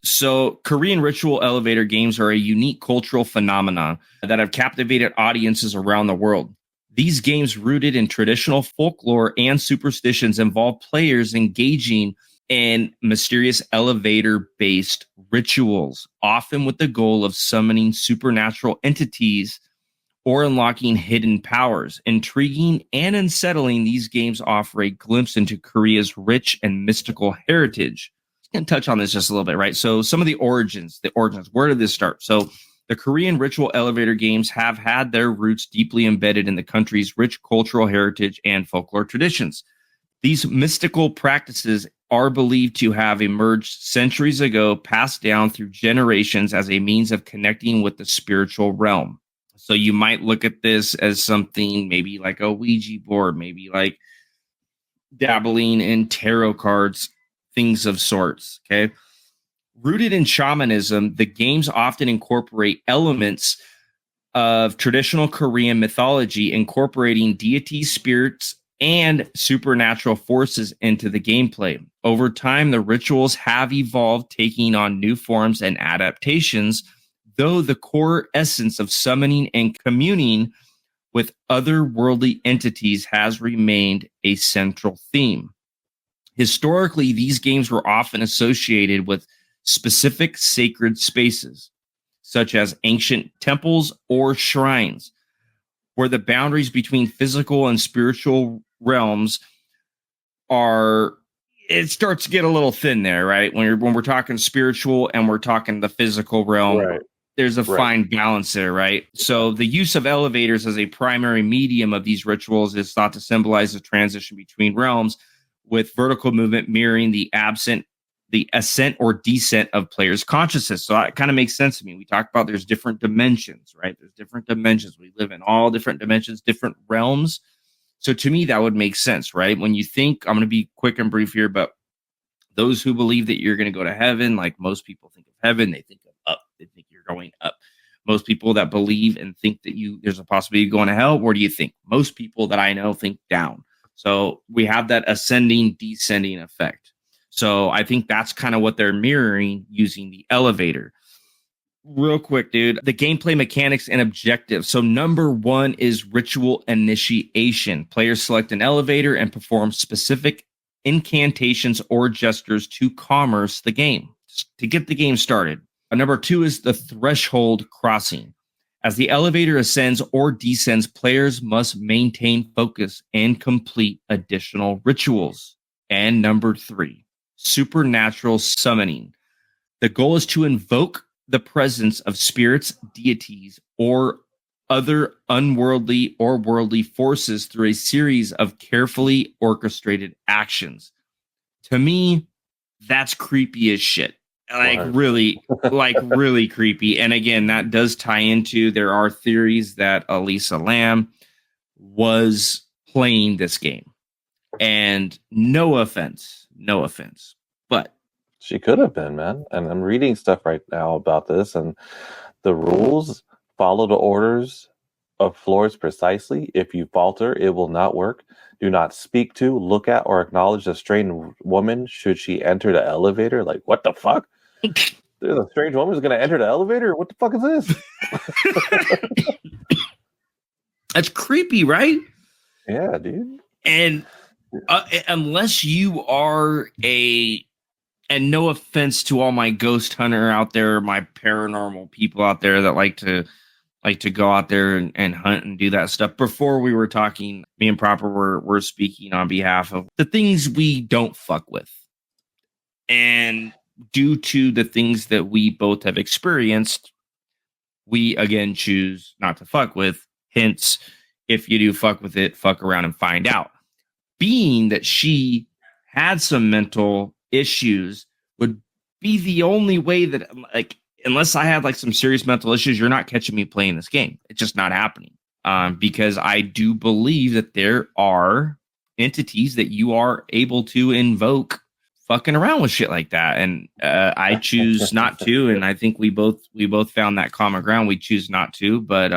So, Korean ritual elevator games are a unique cultural phenomenon that have captivated audiences around the world. These games, rooted in traditional folklore and superstitions, involve players engaging in mysterious elevator based rituals, often with the goal of summoning supernatural entities or unlocking hidden powers. Intriguing and unsettling, these games offer a glimpse into Korea's rich and mystical heritage. I can touch on this just a little bit, right? So some of the origins, where did this start? So the Korean ritual elevator games have had their roots deeply embedded in the country's rich cultural heritage and folklore traditions. These mystical practices are believed to have emerged centuries ago, passed down through generations as a means of connecting with the spiritual realm. So you might look at this as something maybe like a Ouija board, maybe like dabbling in tarot cards, things of sorts. Okay. Rooted in shamanism, the games often incorporate elements of traditional Korean mythology, incorporating deity spirits and supernatural forces into the gameplay. Over time, the rituals have evolved, taking on new forms and adaptations, though the core essence of summoning and communing with otherworldly entities has remained a central theme. Historically, these games were often associated with specific sacred spaces, such as ancient temples or shrines, where the boundaries between physical and spiritual realms it starts to get a little thin there, right? When we're talking spiritual and we're talking the physical realm, Right. there's a fine balance there, right? So the use of elevators as a primary medium of these rituals is thought to symbolize the transition between realms, with vertical movement mirroring the ascent or descent of players' consciousness. So that kind of makes sense to me. We talk about there's different dimensions, right? There's different dimensions. We live in all different dimensions, different realms. So to me, that would make sense, right? When you think, I'm going to be quick and brief here, but those who believe that you're going to go to heaven, like most people think of heaven, they think of up. They think you're going up. Most people that believe and think that there's a possibility of going to hell, where do you think? Most people that I know think down. So we have that ascending, descending effect. So I think that's kind of what they're mirroring using the elevator. Real quick, dude, the gameplay mechanics and objectives. So number one is ritual initiation. Players select an elevator and perform specific incantations or gestures to commerce the game, to get the game started. Number two is the threshold crossing. As the elevator ascends or descends, players must maintain focus and complete additional rituals. And number three, supernatural summoning. The goal is to invoke the presence of spirits, deities, or other unworldly or worldly forces through a series of carefully orchestrated actions. To me, that's creepy as shit. Really creepy. And again, that does tie into, there are theories that Elisa Lam was playing this game. And no offense, but she could have been, man. And I'm reading stuff right now about this, and the rules follow the orders of floors precisely. If you falter, it will not work. Do not speak to, look at, or acknowledge a strange woman should she enter the elevator. Like, what the fuck? There's a strange woman who's going to enter the elevator? What the fuck is this? That's creepy, right? Yeah, dude. And unless you are and no offense to all my ghost hunter out there, my paranormal people out there that like to go out there and hunt and do that stuff. Before we were talking, me and Proper were speaking on behalf of the things we don't fuck with. And due to the things that we both have experienced, we again choose not to fuck with. Hence, if you do fuck with it, fuck around and find out. Being that she had some mental issues would be the only way that, like, unless I had like some serious mental issues, you're not catching me playing this game. It's just not happening. Because I do believe that there are entities that you are able to invoke fucking around with shit like that. And I choose not to. And I think we both found that common ground. We choose not to, but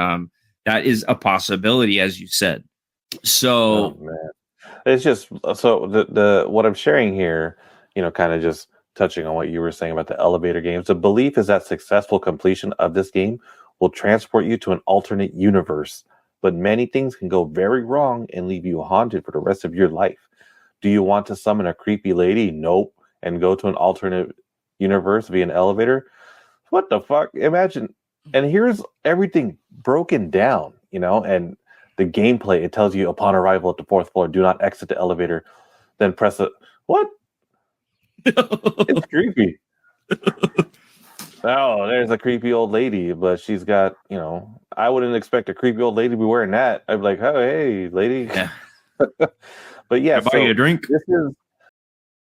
that is a possibility, as you said. So it's just, so the what I'm sharing here, kind of just touching on what you were saying about the elevator games, the belief is that successful completion of this game will transport you to an alternate universe. But many things can go very wrong and leave you haunted for the rest of your life. Do you want to summon a creepy lady? Nope. And go to an alternate universe via an elevator? What the fuck? Imagine. And here's everything broken down, and the gameplay. It tells you upon arrival at the 4th floor, do not exit the elevator. Then press it. What? It's creepy. Oh, there's a creepy old lady, but she's got, I wouldn't expect a creepy old lady to be wearing that. I'd be like, oh, hey, lady. Yeah. But yeah, Can I buy you a drink? This is